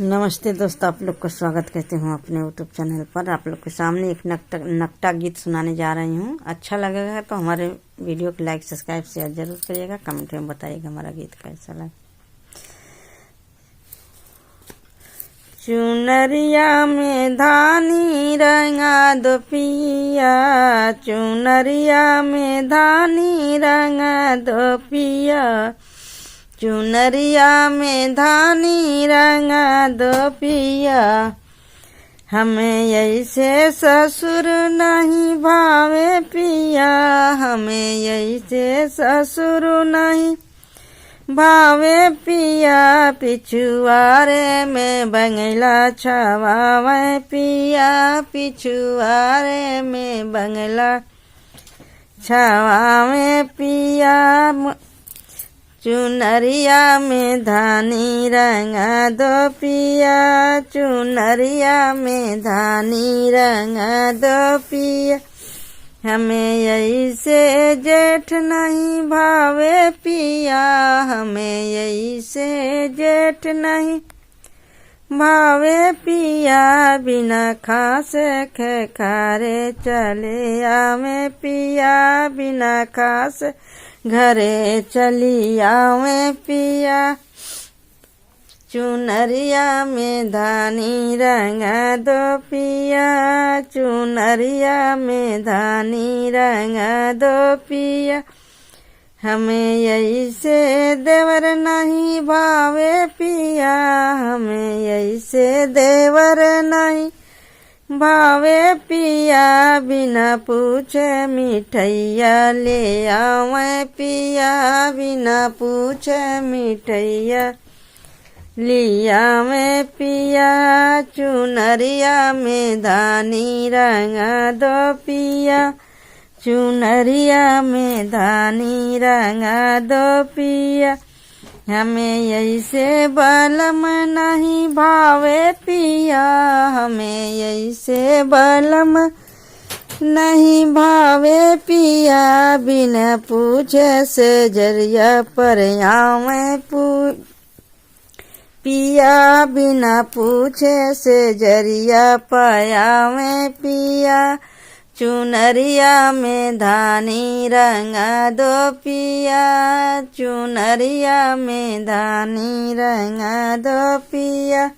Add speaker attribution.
Speaker 1: नमस्ते दोस्तों, आप लोग को स्वागत करती हूँ अपने यूट्यूब चैनल पर। आप लोग के सामने एक नकटा गीत सुनाने जा रही हूँ। अच्छा लगेगा तो हमारे वीडियो को लाइक सब्सक्राइब शेयर जरूर करिएगा। कमेंट में बताइएगा हमारा गीत कैसा लगा। चुनरिया में धानी रंगा दो पिया, चुनरिया में धानी रंगा दो पिया, चुनरिया में धानी रंगा दो पिया। हमें ऐसे ससुर नहीं भावे पिया, हमें ऐसे ससुर नहीं भावे पिया। पिछुआरे में बंगला छावावे पिया, पिछुआरे में बंगला छावावे पिया। चुनरिया में धानी रंगा दो पिया, चुनरिया में धानी रंगा दो पिया। हमें ऐसे जेठ नहीं भावे पिया, हमें ऐसे जेठ नहीं भावे पिया। बिना खासे खारे चले आवे पिया, बिना खासे घरे चली आवे पिया। चुनरिया में धानी रंगा दो पिया, चुनरिया में धानी रंगा दो पिया। हमें ऐसे देवर नहीं भावे पिया, हमें ऐसे देवर नहीं भावे पिया। बिना पूछे मिठैया ले आवे पिया, बिना पूछे मिठैया लिया में पिया। चुनरिया में धानी रंगा दो पिया, चुनरिया में धानी रंगा दो पिया। हमें ऐसे बलम नहीं भावे पिया, हमें ऐसे बलम नहीं भावे पिया। बिना पूछे से जरिया पर आवे पिया, बिना पूछे से जरिया पायावे पिया। चुनरिया में धानी रंगा दो पिया, चुनरिया में धानी रंगा दो पिया।